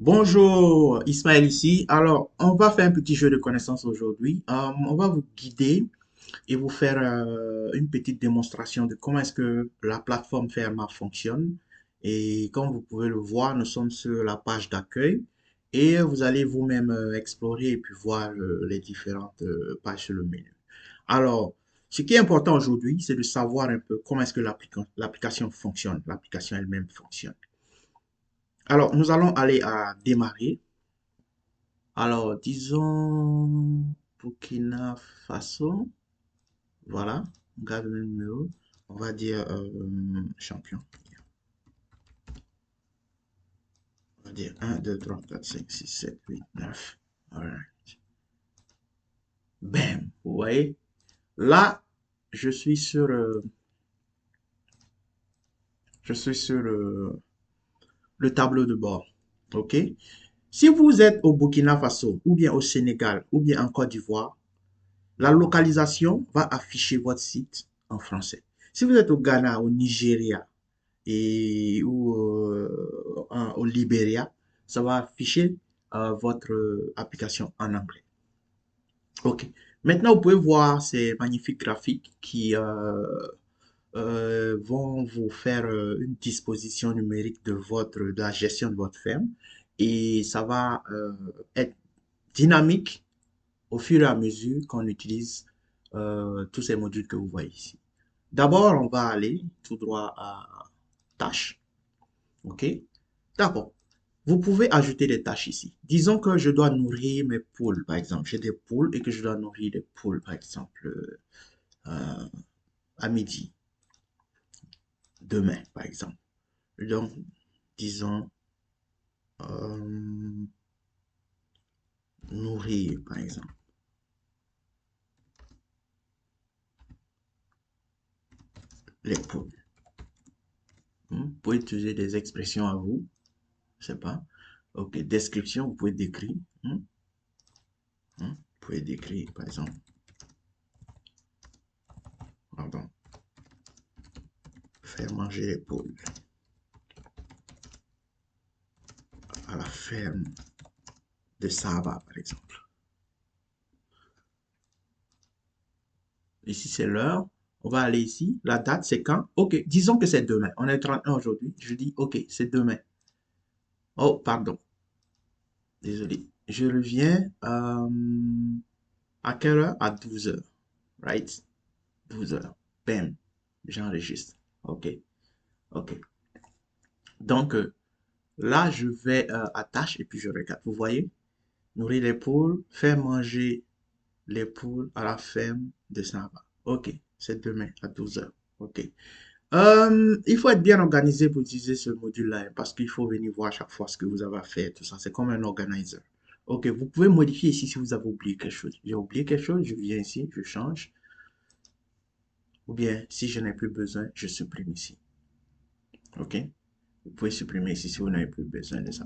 Bonjour, Ismaël ici. Alors, on va faire un petit jeu de connaissances aujourd'hui. On va vous guider et vous faire une petite démonstration de comment est-ce que la plateforme Ferma fonctionne. Et comme vous pouvez le voir, nous sommes sur la page d'accueil et vous allez vous-même explorer et puis voir les différentes pages sur le menu. Alors, ce qui est important aujourd'hui, c'est de savoir un peu comment est-ce que l'application fonctionne, l'application elle-même fonctionne. Alors, nous allons aller à démarrer. Alors, disons Burkina Faso. Voilà. On garde le numéro. On va dire champion. On va dire 1, 2, 3, 4, 5, 6, 7, 8, 9. Alright. Bam. Vous voyez? Là, je suis sur, je suis sur le tableau de bord. OK? Si vous êtes au Burkina Faso, ou bien au Sénégal, ou bien en Côte d'Ivoire, la localisation va afficher votre site en français. Si vous êtes au Ghana, au Nigeria ou au Libéria, ça va afficher votre application en anglais. OK. Maintenant, vous pouvez voir ces magnifiques graphiques qui vont vous faire une disposition numérique de la gestion de votre ferme et ça va être dynamique au fur et à mesure qu'on utilise tous ces modules que vous voyez ici. D'abord, on va aller tout droit à tâches. OK? D'accord. Vous pouvez ajouter des tâches ici. Disons que je dois nourrir mes poules, par exemple. J'ai des poules et que je dois nourrir des poules, par exemple, euh, à midi, demain, par exemple. Donc, disons, euh, nourrir, par exemple, les poules. Vous pouvez utiliser des expressions à vous, je sais pas. Ok, description, vous pouvez décrire. Vous pouvez décrire, par exemple, pardon, faire manger les poules à la ferme de Saba, par exemple. Ici, c'est l'heure. On va aller ici. La date, c'est quand? Ok, disons que c'est demain. On est 31 aujourd'hui. Je dis, ok, c'est demain. Oh, pardon. Désolé. Je reviens à quelle heure? À 12 heures. Right? 12 heures. Bam. J'enregistre. Ok, ok. Donc, là, je vais à tâche et puis je regarde. Vous voyez? Nourrir les poules, faire manger les poules à la ferme de Saba. Ok, c'est demain à 12 heures. Ok. Il faut être bien organisé pour utiliser ce module-là hein, parce qu'il faut venir voir à chaque fois ce que vous avez à faire, tout ça. C'est comme un organizer. Ok, vous pouvez modifier ici si vous avez oublié quelque chose. J'ai oublié quelque chose, je viens ici, je change. Ou bien, si je n'ai plus besoin, je supprime ici. Ok, vous pouvez supprimer ici si vous n'avez plus besoin de ça.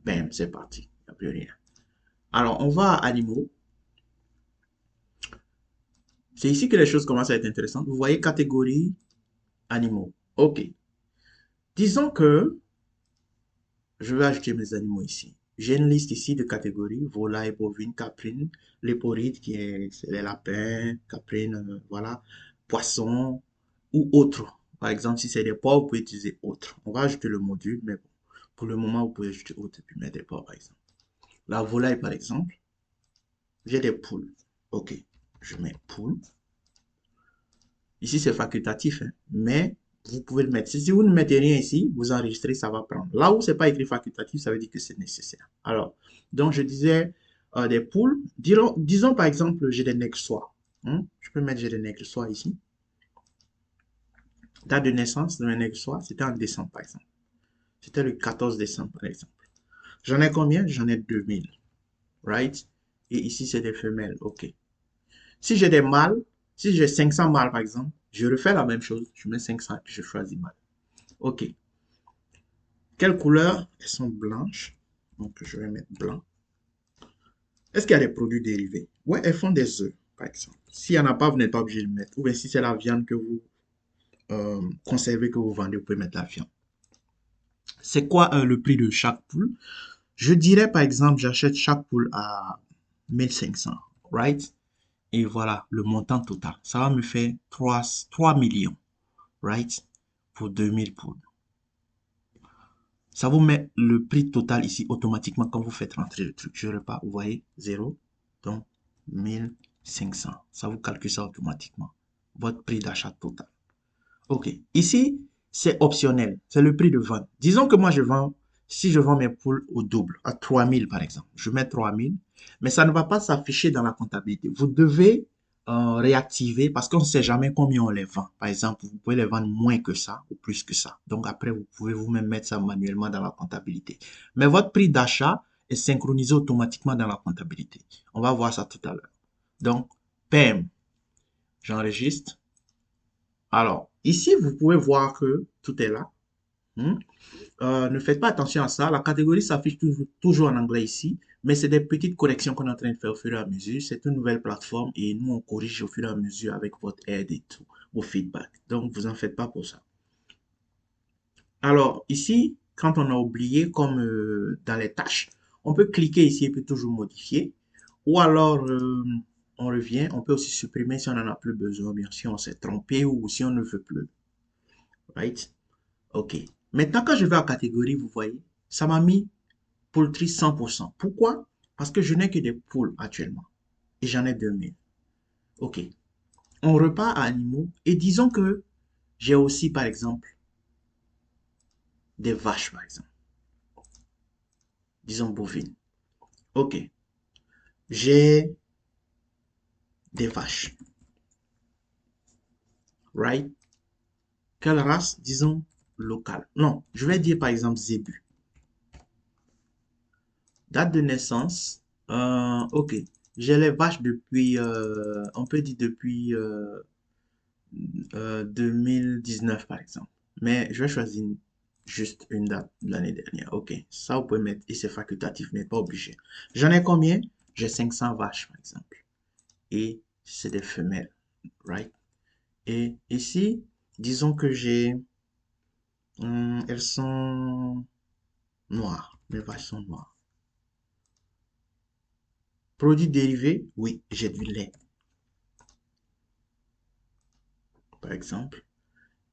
Bam, c'est parti. Il n'y a plus rien. Alors, on va à animaux. C'est ici que les choses commencent à être intéressantes. Vous voyez catégorie animaux. Ok. Disons que je vais ajouter mes animaux ici. J'ai une liste ici de catégories, volailles, bovines, caprines, léporide qui est c'est les lapins, caprines, voilà, poissons ou autres. Par exemple, si c'est des porcs, vous pouvez utiliser autres. On va ajouter le module, mais bon, pour le moment, vous pouvez ajouter autres et puis mettre des porcs, par exemple. La volaille, par exemple, j'ai des poules. Ok, je mets poules. Ici, c'est facultatif, hein, mais vous pouvez le mettre. Si vous ne mettez rien ici, vous enregistrez, ça va prendre. Là où c'est pas écrit facultatif, ça veut dire que c'est nécessaire. Alors, donc je disais des poules. Disons par exemple, j'ai des nègres-soies. Je peux mettre j'ai des nègres-soies ici. Date de naissance de mes nègres-soies, c'était en décembre par exemple. C'était le 14 décembre par exemple. J'en ai combien? J'en ai 2000. Right? Et ici, c'est des femelles. OK. Si j'ai des mâles, si j'ai 500 mâles par exemple, je refais la même chose. Je mets 500 et puis je choisis mâle. OK. Quelle couleur? Elles sont blanches. Donc, je vais mettre blanc. Est-ce qu'il y a des produits dérivés? Oui, elles font des œufs, par exemple. S'il n'y en a pas, vous n'êtes pas obligé de le mettre. Ou bien si c'est la viande que vous conservez, que vous vendez, vous pouvez mettre la viande. C'est quoi le prix de chaque poule? Je dirais par exemple, j'achète chaque poule à 1500, right? Et voilà le montant total. Ça va me faire 3 millions, right? Pour 2000 poules. Ça vous met le prix total ici automatiquement quand vous faites rentrer le truc. Je repars, vous voyez, 0, donc 1500. Ça vous calcule ça automatiquement. Votre prix d'achat total. Ok. Ici, c'est optionnel. C'est le prix de vente. Disons que moi, si je vends mes poules au double, à 3000 par exemple, je mets 3000, mais ça ne va pas s'afficher dans la comptabilité. Vous devez réactiver parce qu'on ne sait jamais combien on les vend. Par exemple, vous pouvez les vendre moins que ça ou plus que ça. Donc après, vous pouvez vous-même mettre ça manuellement dans la comptabilité. Mais votre prix d'achat est synchronisé automatiquement dans la comptabilité. On va voir ça tout à l'heure. Donc, PEM, j'enregistre. Alors, ici, vous pouvez voir que tout est là. Hmm. Ne faites pas attention à ça. La catégorie s'affiche toujours en anglais ici, mais c'est des petites corrections qu'on est en train de faire au fur et à mesure. C'est une nouvelle plateforme et nous, on corrige au fur et à mesure avec votre aide et tout, vos feedbacks. Donc, vous en faites pas pour ça. Alors, ici, quand on a oublié, comme dans les tâches, on peut cliquer ici et puis toujours modifier. Ou alors, on revient. On peut aussi supprimer si on n'en a plus besoin, bien si on s'est trompé ou si on ne veut plus. Right? OK. Maintenant, quand je vais à catégorie, vous voyez, ça m'a mis poultry 100%. Pourquoi? Parce que je n'ai que des poules actuellement. Et j'en ai 2000. OK. On repart à animaux. Et disons que j'ai aussi, par exemple, des vaches, par exemple. Disons bovines. OK. J'ai des vaches. Right? Quelle race? Disons locale. Non, je vais dire par exemple zébu. Date de naissance. OK. J'ai les vaches depuis, on peut dire depuis 2019 par exemple. Mais je vais choisir juste une date de l'année dernière. OK. Ça, vous pouvez mettre, et c'est facultatif, vous n'êtes pas obligé. J'en ai combien? J'ai 500 vaches par exemple. Et c'est des femelles. Right? Et ici, disons que elles sont noires. Mes vaches sont noires. Produits dérivés? Oui, j'ai du lait, par exemple.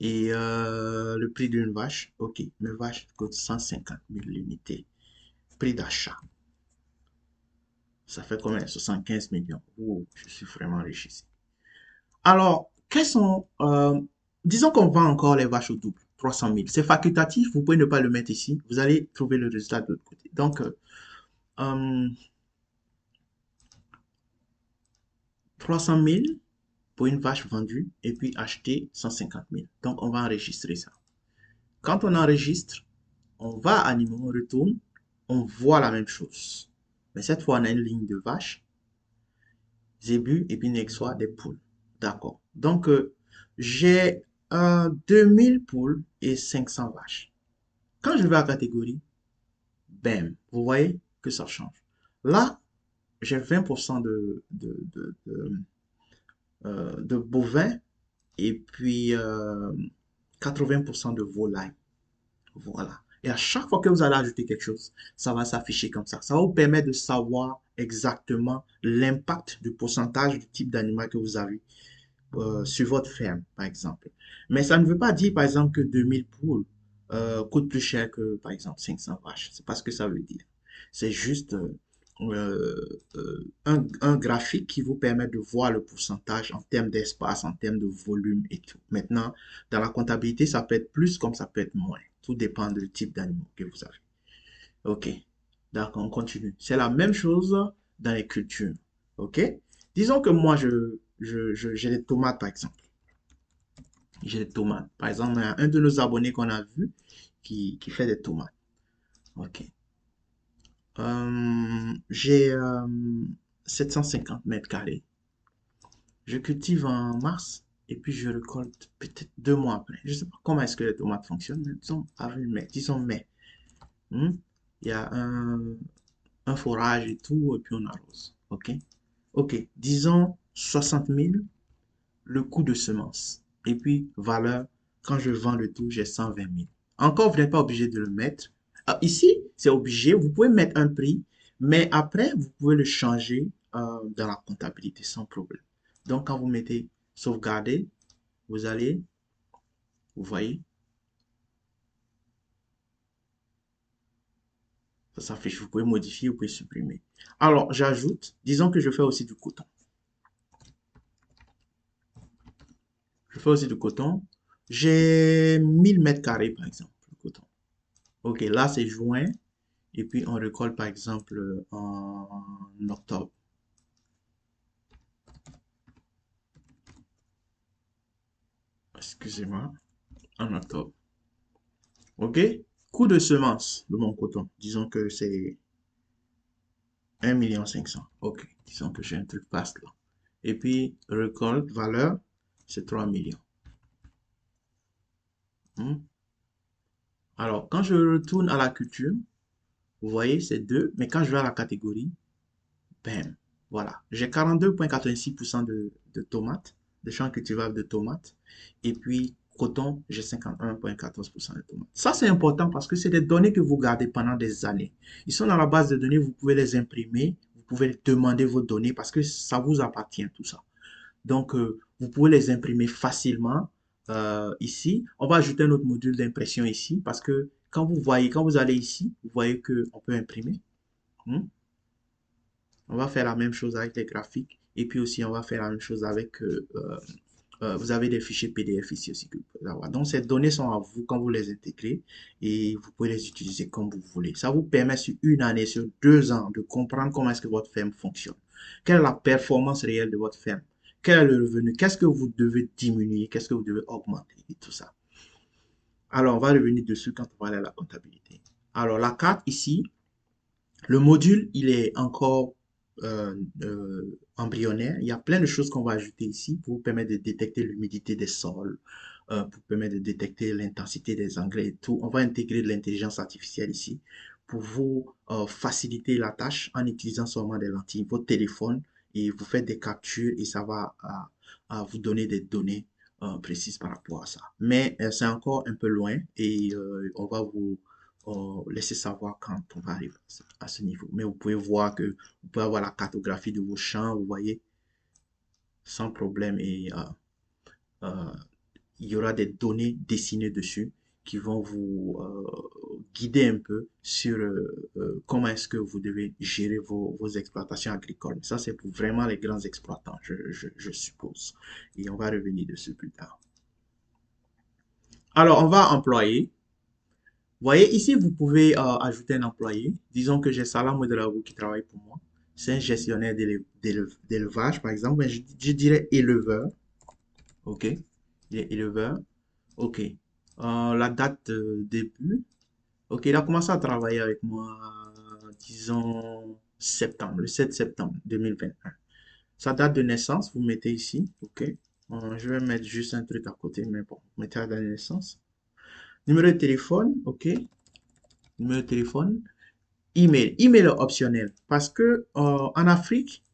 Et le prix d'une vache? OK. Mes vaches coûtent 150 000 l'unité. Prix d'achat. Ça fait combien? 75 millions. Oh, je suis vraiment riche ici. Alors, disons qu'on vend encore les vaches au double, 300 000. C'est facultatif, vous pouvez ne pas le mettre ici. Vous allez trouver le résultat de l'autre côté. Donc, euh, 300 000 pour une vache vendue et puis acheter 150 000. Donc, on va enregistrer ça. Quand on enregistre, on va à animaux, on retourne, on voit la même chose. Mais cette fois, on a une ligne de vaches, zébus et puis nexois des poules. D'accord. Donc, j'ai 2000 poules et 500 vaches. Quand je vais à catégorie, bam, vous voyez que ça change. Là, j'ai 20% de bovins et puis 80% de volailles. Voilà. Et à chaque fois que vous allez ajouter quelque chose, ça va s'afficher comme ça. Ça va vous permettre de savoir exactement l'impact du pourcentage du type d'animal que vous avez sur votre ferme, par exemple. Mais ça ne veut pas dire, par exemple, que 2000 poules coûtent plus cher que, par exemple, 500 vaches. C'est pas ce que ça veut dire. C'est juste un graphique qui vous permet de voir le pourcentage en termes d'espace, en termes de volume et tout. Maintenant, dans la comptabilité, ça peut être plus comme ça peut être moins. Tout dépend du type d'animaux que vous avez. OK. D'accord, on continue. C'est la même chose dans les cultures. OK? Disons que moi, j'ai des tomates, par exemple. J'ai des tomates. Par exemple, il y a un de nos abonnés qu'on a vu qui fait des tomates. OK. J'ai 750 mètres carrés. Je cultive en mars et puis je récolte peut-être 2 mois après. Je ne sais pas comment est-ce que les tomates fonctionnent, mais disons avril, mai, disons mai. Hmm. Il y a un forage et tout, et puis on arrose. OK? OK. Disons 60 000 le coût de semence. Et puis, valeur, quand je vends le tout, j'ai 120 000. Encore, vous n'êtes pas obligé de le mettre. Ah, ici, c'est obligé. Vous pouvez mettre un prix, mais après, vous pouvez le changer dans la comptabilité sans problème. Donc, quand vous mettez sauvegarder, vous allez, vous voyez, ça s'affiche. Vous pouvez modifier, vous pouvez supprimer. Alors, j'ajoute, disons que je fais aussi du coton. Je fais aussi du coton. J'ai 1000 mètres carrés, par exemple, de coton. Ok, là, c'est juin. Et puis, on récolte, par exemple, en octobre. Excusez-moi, en octobre. Ok? Coût de semence de mon coton. Disons que c'est 1,5 million. Ok. Disons que j'ai un truc vaste là. Et puis, récolte, valeur, c'est 3 millions. Hmm. Alors, quand je retourne à la culture, vous voyez, c'est 2. Mais quand je vais à la catégorie, bam, voilà. J'ai 42,86% de tomates, de champs cultivables de tomates. Et puis, coton, j'ai 51,14% de tomates. Ça, c'est important parce que c'est des données que vous gardez pendant des années. Ils sont dans la base de données, vous pouvez les imprimer, vous pouvez demander vos données parce que ça vous appartient, tout ça. Donc, vous pouvez les imprimer facilement ici. On va ajouter un autre module d'impression ici parce que quand vous voyez, quand vous allez ici, vous voyez qu'on peut imprimer. Hmm. On va faire la même chose avec les graphiques. Et puis aussi, on va faire la même chose avec... vous avez des fichiers PDF ici aussi que vous pouvez avoir. Donc, ces données sont à vous quand vous les intégrez et vous pouvez les utiliser comme vous voulez. Ça vous permet sur une année, sur 2 ans, de comprendre comment est-ce que votre ferme fonctionne. Quelle est la performance réelle de votre ferme? Quel est le revenu? Qu'est-ce que vous devez diminuer? Qu'est-ce que vous devez augmenter? Et tout ça. Alors, on va revenir dessus quand on va aller à la comptabilité. Alors, la carte ici, le module, il est encore embryonnaire. Il y a plein de choses qu'on va ajouter ici pour vous permettre de détecter l'humidité des sols, pour vous permettre de détecter l'intensité des engrais et tout. On va intégrer de l'intelligence artificielle ici pour vous faciliter la tâche en utilisant seulement des lentilles, votre téléphone, et vous faites des captures et ça va vous donner des données précises par rapport à ça. Mais c'est encore un peu loin et on va vous laisser savoir quand on va arriver à ce niveau. Mais vous pouvez voir que vous pouvez avoir la cartographie de vos champs, vous voyez, sans problème. Et euh, il y aura des données dessinées dessus qui vont vous guider un peu sur comment est-ce que vous devez gérer vos exploitations agricoles. Ça, c'est pour vraiment les grands exploitants, je suppose. Et on va revenir dessus plus tard. Alors, on va employer. Vous voyez, ici, vous pouvez ajouter un employé. Disons que j'ai Salah Ouedraogo qui travaille pour moi. C'est un gestionnaire d'élevage, par exemple. Mais je dirais éleveur. OK. Il est éleveur. OK. La date de début. OK, il a commencé à travailler avec moi, disons, septembre, le 7 septembre 2021. Sa date de naissance, vous mettez ici. OK. Je vais mettre juste un truc à côté, mais bon, mettez la date de naissance. Numéro de téléphone. OK. Numéro de téléphone. Email. Email est optionnel parce que en Afrique,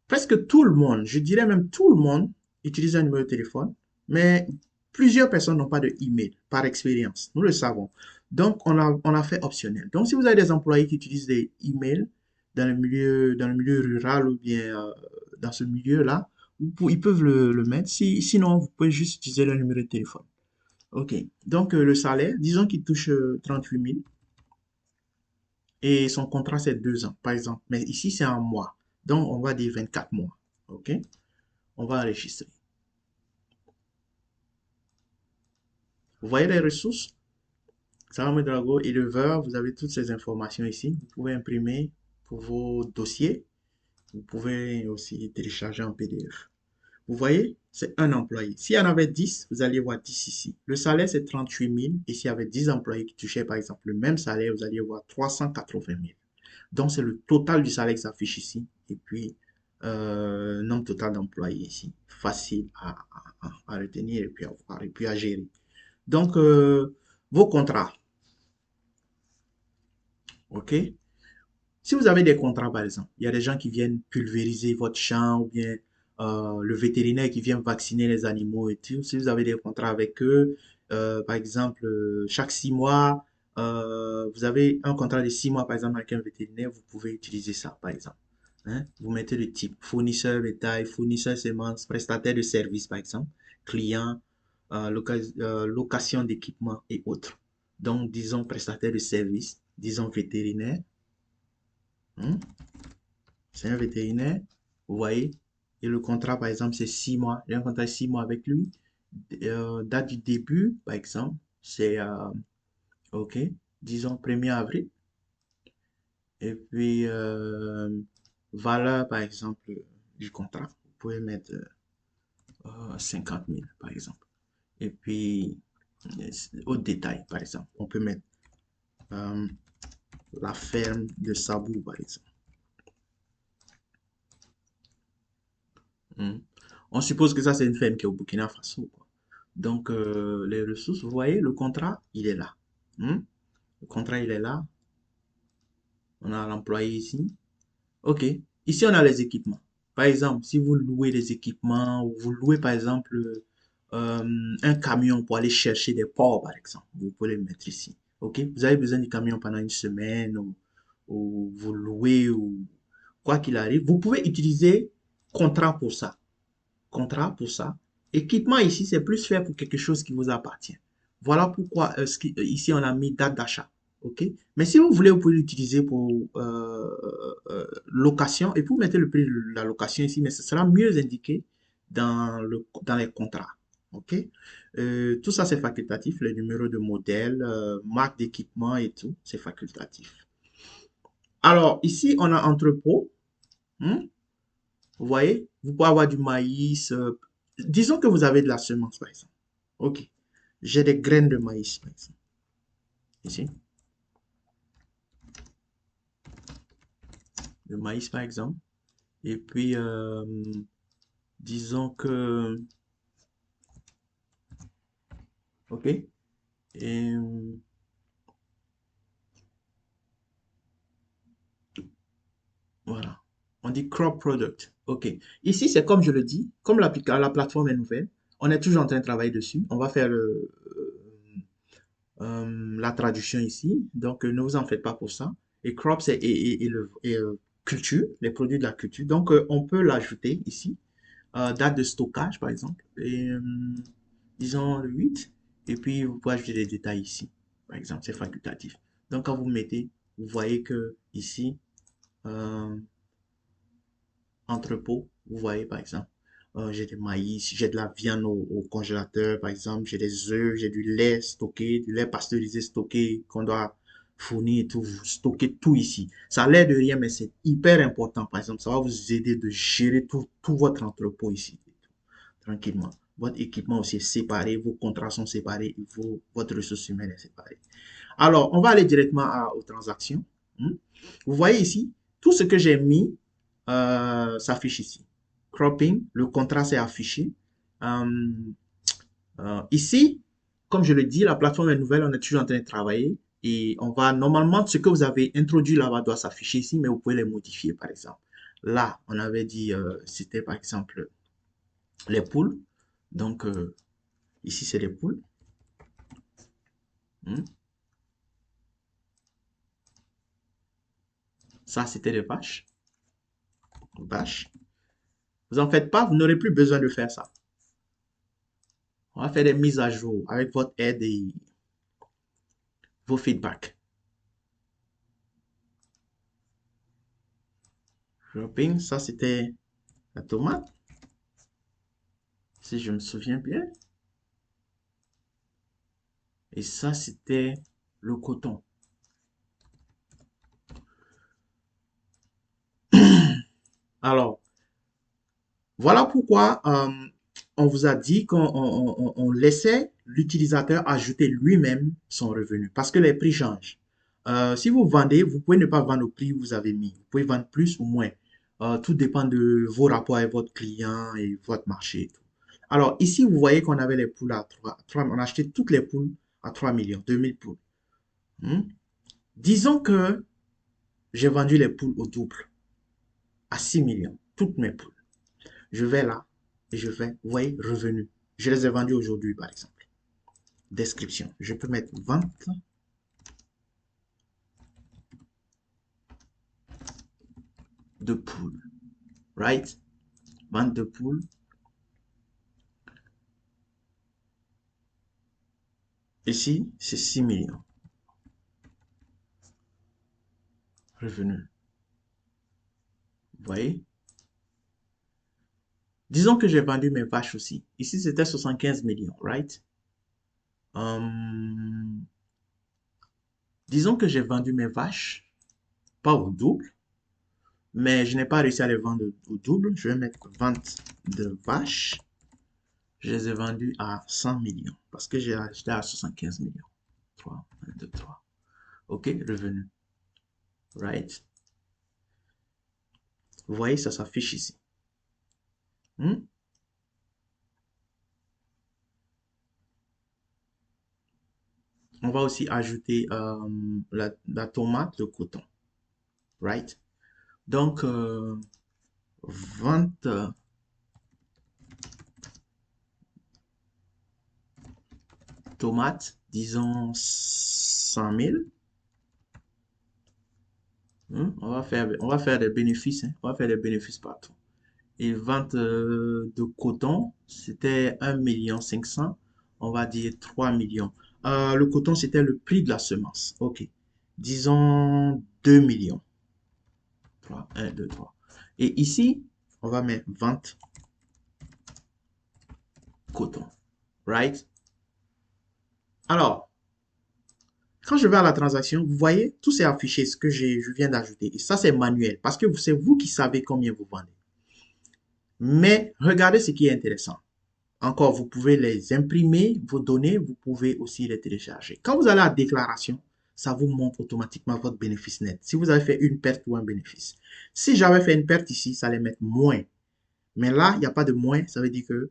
presque tout le monde, je dirais même tout le monde, utilise un numéro de téléphone, mais plusieurs personnes n'ont pas de email par expérience. Nous le savons. Donc, on a fait optionnel. Donc, si vous avez des employés qui utilisent des emails dans le milieu rural ou bien dans ce milieu-là, ils peuvent le mettre. Sinon, vous pouvez juste utiliser le numéro de téléphone. OK. Donc, le salaire, disons qu'il touche 38 000 et son contrat, c'est 2 ans, par exemple. Mais ici, c'est un mois. Donc, on va dire 24 mois. OK? On va enregistrer. Vous voyez les ressources? Salama Drago, éleveur, vous avez toutes ces informations ici. Vous pouvez imprimer pour vos dossiers. Vous pouvez aussi télécharger en PDF. Vous voyez, c'est un employé. S'il y en avait 10, vous allez voir 10 ici. Le salaire, c'est 38 000. Et s'il y avait 10 employés qui touchaient, par exemple, le même salaire, vous allez voir 380 000. Donc, c'est le total du salaire qui s'affiche ici. Et puis, nombre total d'employés ici. Facile à retenir et puis à voir et puis à gérer. Donc, vos contrats. OK? Si vous avez des contrats, par exemple, il y a des gens qui viennent pulvériser votre champ ou bien le vétérinaire qui vient vacciner les animaux et tout. Si vous avez des contrats avec eux, par exemple, chaque 6 mois, vous avez un contrat de 6 mois, par exemple, avec un vétérinaire, vous pouvez utiliser ça, par exemple. Hein. Vous mettez le type fournisseur bétail, fournisseur semences, prestataire de services, par exemple, client, location d'équipement et autres. Donc, disons prestataire de services, disons vétérinaire. Hein. C'est un vétérinaire, vous voyez. Et le contrat, par exemple, c'est 6 mois. J'ai un contrat de 6 mois avec lui. Date du début, par exemple, c'est, OK, disons 1er avril. Et puis, valeur, par exemple, du contrat. Vous pouvez mettre 50 000, par exemple. Et puis, au détail, par exemple, on peut mettre euh, la ferme de Sabou, par exemple. Hmm. On suppose que ça, c'est une ferme qui est au Burkina Faso, quoi. Donc, les ressources, vous voyez, le contrat, il est là. Hmm. Le contrat, il est là. On a l'employé ici. OK. Ici, on a les équipements. Par exemple, si vous louez des équipements, ou vous louez, par exemple, un camion pour aller chercher des porcs, par exemple, vous pouvez le mettre ici. OK? Vous avez besoin du camion pendant une semaine, ou vous louez, ou quoi qu'il arrive. Vous pouvez utiliser contrat pour ça. Contrat pour ça. Équipement ici, c'est plus fait pour quelque chose qui vous appartient. Voilà pourquoi ici on a mis date d'achat. OK? Mais si vous voulez, vous pouvez l'utiliser pour location et vous mettez le prix de la location ici, mais ce sera mieux indiqué dans les contrats. OK? Tout ça, c'est facultatif. Les numéros de modèle, marque d'équipement et tout, c'est facultatif. Alors, ici, on a entrepôt. Hmm. Vous voyez, vous pouvez avoir du maïs. Disons que vous avez de la semence, par exemple. OK. J'ai des graines de maïs, par exemple. Ici. De maïs, par exemple. Et puis, disons que... OK. Et voilà. On dit crop product. OK. Ici, c'est comme je le dis, comme la plateforme est nouvelle, on est toujours en train de travailler dessus. On va faire la traduction ici. Donc, ne vous en faites pas pour ça. Et crop, c'est culture, les produits de la culture. Donc, on peut l'ajouter ici. Date de stockage, par exemple. Et, disons le 8. Et puis, vous pouvez ajouter des détails ici. Par exemple, c'est facultatif. Donc, quand vous mettez, vous voyez que ici, euh, entrepôt, vous voyez, par exemple, j'ai du maïs, j'ai de la viande au congélateur, par exemple, j'ai des œufs, j'ai du lait stocké, du lait pasteurisé stocké qu'on doit fournir et tout, vous stockez tout ici. Ça a l'air de rien, mais c'est hyper important, par exemple, ça va vous aider de gérer tout votre entrepôt ici, tranquillement. Votre équipement aussi est séparé, vos contrats sont séparés, votre ressource humaine est séparée. Alors, on va aller directement aux transactions. Hmm. Vous voyez ici, tout ce que j'ai mis s'affiche ici. Cropping, le contrat s'est affiché. Euh, ici, comme je le dis, la plateforme est nouvelle, on est toujours en train de travailler. Et on va, normalement, ce que vous avez introduit là-bas doit s'afficher ici, mais vous pouvez les modifier, par exemple. Là, on avait dit, c'était par exemple les poules. Donc, ici, c'est les poules. Hmm. Ça, c'était les vaches. Vaches. Vous en faites pas, vous n'aurez plus besoin de faire ça. On va faire des mises à jour avec votre aide et vos feedbacks. Shopping, ça c'était la tomate, si je me souviens bien. Et ça c'était le coton. Alors, voilà pourquoi on vous a dit qu'on laissait l'utilisateur ajouter lui-même son revenu parce que les prix changent. Si vous vendez, vous pouvez ne pas vendre au prix où vous avez mis. Vous pouvez vendre plus ou moins. Tout dépend de vos rapports avec votre client et votre marché et tout. Alors ici, vous voyez qu'on avait les poules à 3, on a acheté toutes les poules à 3 millions, 2000 poules. Hmm. Disons que j'ai vendu les poules au double, à 6 millions, toutes mes poules. Je vais là et je vais, vous voyez, revenu. Je les ai vendus aujourd'hui, par exemple. description. Je peux mettre vente de poules, right? Vente de poules. Ici, c'est 6 millions. Revenu. Vous voyez? Disons que j'ai vendu mes vaches aussi. Ici, c'était 75 millions, right? Disons que j'ai vendu mes vaches, pas au double, mais je n'ai pas réussi à les vendre au double. Je vais mettre vente de vaches. Je les ai vendues à 100 millions parce que j'ai acheté à 75 millions. 3, 1, 2, 3. OK, revenu. Right? Vous voyez, ça s'affiche ici. Hmm? On va aussi ajouter la tomate, le coton. Right? Donc, vente tomate, disons 100 000. On va faire des bénéfices. On va faire des bénéfices partout. Et vente de coton, c'était 1,5 million. On va dire 3 millions. Le coton, c'était le prix de la semence. OK. Disons 2 millions. 3, 1, 2, 3. Et ici, on va mettre vente coton. Right? Alors, quand je vais à la transaction, vous voyez, tout s'est affiché, ce que je viens d'ajouter. Et ça, c'est manuel, parce que c'est vous qui savez combien vous vendez. Mais regardez ce qui est intéressant. Encore, vous pouvez les imprimer, vos données, vous pouvez aussi les télécharger. Quand vous allez à la déclaration, ça vous montre automatiquement votre bénéfice net. Si vous avez fait une perte ou un bénéfice. Si j'avais fait une perte ici, ça allait mettre moins. Mais là, il n'y a pas de moins, ça veut dire que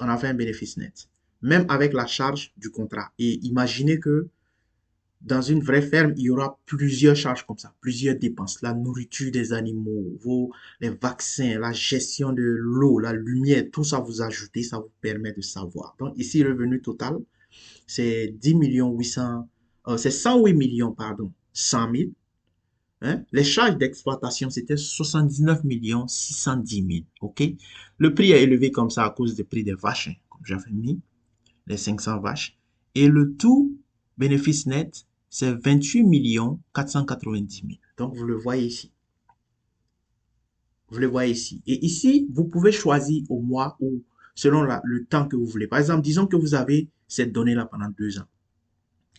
on a fait un bénéfice net. Même avec la charge du contrat. Et imaginez que dans une vraie ferme, il y aura plusieurs charges comme ça, plusieurs dépenses. La nourriture des animaux, les vaccins, la gestion de l'eau, la lumière, tout ça vous ajoutez, ça vous permet de savoir. Donc ici, revenu total, c'est 10 millions 800, c'est 108 millions, pardon, 100 000. Hein? Les charges d'exploitation, c'était 79 millions 610 000. OK? Le prix est élevé comme ça à cause du prix des vaches, hein, comme j'avais mis, les 500 vaches. Et le tout bénéfice net, c'est 28 millions 490 000. Donc, vous le voyez ici. Vous le voyez ici. Et ici, vous pouvez choisir au mois ou selon le temps que vous voulez. Par exemple, disons que vous avez cette donnée-là pendant 2 ans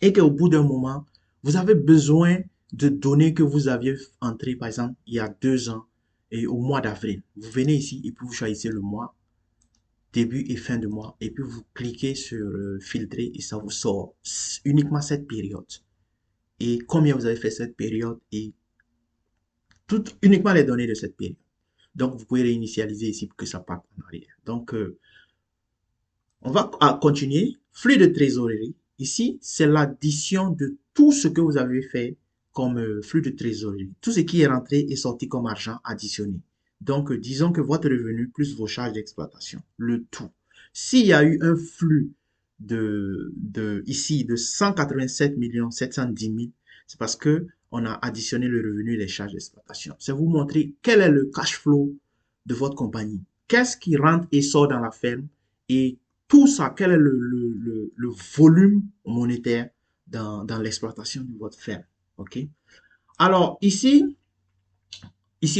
et qu'au bout d'un moment, vous avez besoin de données que vous aviez entrées, par exemple, il y a 2 ans et au mois d'avril. Vous venez ici et puis vous choisissez le mois, début et fin de mois, et puis vous cliquez sur filtrer et ça vous sort uniquement cette période. Et combien vous avez fait cette période et uniquement les données de cette période. Donc, vous pouvez réinitialiser ici pour que ça parte en arrière. Donc, on va continuer. Flux de trésorerie. Ici, c'est l'addition de tout ce que vous avez fait comme flux de trésorerie. Tout ce qui est rentré et sorti comme argent additionné. Donc, disons que votre revenu plus vos charges d'exploitation. Le tout. S'il y a eu un flux ici de 187 710 000, c'est parce que on a additionné le revenu et les charges d'exploitation. C'est vous montrer quel est le cash flow de votre compagnie. Qu'est-ce qui rentre et sort dans la ferme et tout ça, quel est le volume monétaire dans l'exploitation de votre ferme. OK? Alors, ici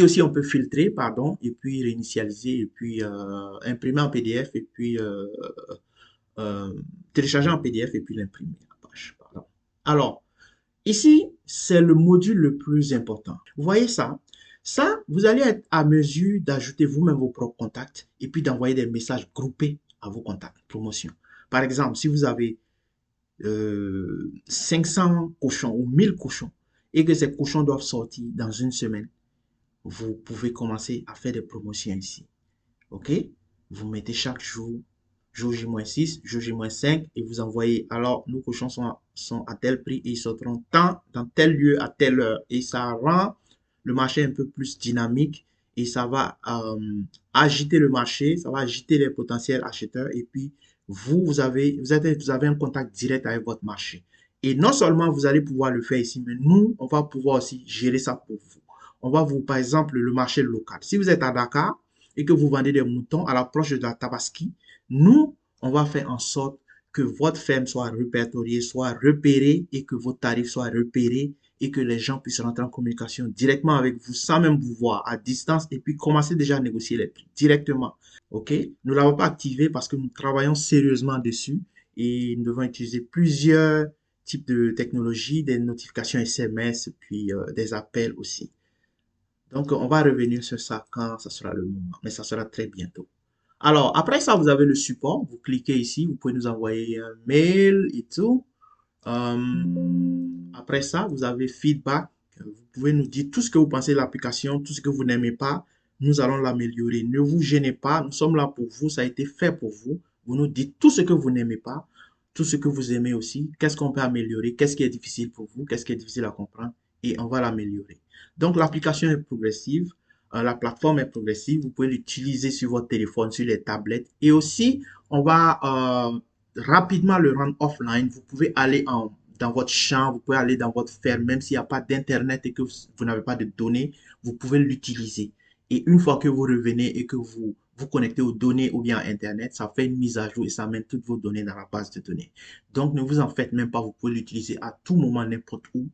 aussi, on peut filtrer, pardon, et puis réinitialiser, et puis imprimer en PDF, et puis télécharger en PDF, et puis l'imprimer en page. Pardon. Alors, ici, c'est le module le plus important. Vous voyez ça? Ça, vous allez être à mesure d'ajouter vous-même vos propres contacts et puis d'envoyer des messages groupés à vos contacts, promotion. Par exemple, si vous avez 500 cochons ou 1000 cochons et que ces cochons doivent sortir dans une semaine, vous pouvez commencer à faire des promotions ici. OK? Vous mettez chaque jour, jour J-6, jour J-5 et vous envoyez. Alors, nos cochons sont à tel prix et ils sortiront tant dans tel lieu à telle heure. Et ça rend le marché un peu plus dynamique et ça va agiter le marché, ça va agiter les potentiels acheteurs et puis vous avez un contact direct avec votre marché. Et non seulement vous allez pouvoir le faire ici, mais nous, on va pouvoir aussi gérer ça pour vous. On va vous, par exemple, le marché local. Si vous êtes à Dakar et que vous vendez des moutons à l'approche de la Tabaski, nous, on va faire en sorte que votre ferme soit répertoriée, soit repérée et que vos tarifs soient repérés et que les gens puissent rentrer en communication directement avec vous sans même vous voir à distance et puis commencer déjà à négocier les prix directement. OK? Nous ne l'avons pas activé parce que nous travaillons sérieusement dessus et nous devons utiliser plusieurs types de technologies, des notifications SMS, puis des appels aussi. Donc, on va revenir sur ça quand ça sera le moment, mais ça sera très bientôt. Alors, après ça, vous avez le support. Vous cliquez ici, vous pouvez nous envoyer un mail et tout. Après ça, vous avez feedback. Vous pouvez nous dire tout ce que vous pensez de l'application, tout ce que vous n'aimez pas. Nous allons l'améliorer. Ne vous gênez pas. Nous sommes là pour vous. Ça a été fait pour vous. Vous nous dites tout ce que vous n'aimez pas, tout ce que vous aimez aussi. Qu'est-ce qu'on peut améliorer? Qu'est-ce qui est difficile pour vous? Qu'est-ce qui est difficile à comprendre? Et on va l'améliorer. Donc, l'application est progressive. La plateforme est progressive. Vous pouvez l'utiliser sur votre téléphone, sur les tablettes. Et aussi, on va rapidement le rendre offline. Vous pouvez aller dans votre champ, vous pouvez aller dans votre ferme, même s'il n'y a pas d'Internet et que vous n'avez pas de données, vous pouvez l'utiliser. Et une fois que vous revenez et que vous vous connectez aux données ou bien à Internet, ça fait une mise à jour et ça met toutes vos données dans la base de données. Donc, ne vous en faites même pas, vous pouvez l'utiliser à tout moment, n'importe où.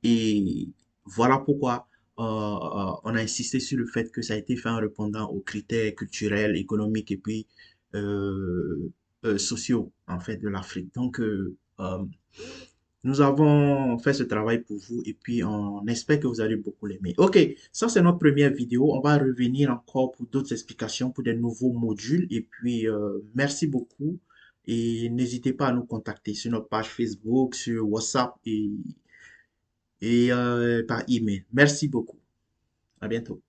Et voilà pourquoi on a insisté sur le fait que ça a été fait en répondant aux critères culturels, économiques et puis euh, sociaux en fait de l'Afrique. Donc, nous avons fait ce travail pour vous et puis on espère que vous allez beaucoup l'aimer. Ok, ça c'est notre première vidéo. On va revenir encore pour d'autres explications, pour des nouveaux modules. Et puis, merci beaucoup. Et n'hésitez pas à nous contacter sur notre page Facebook, sur WhatsApp et par email. Merci beaucoup. À bientôt.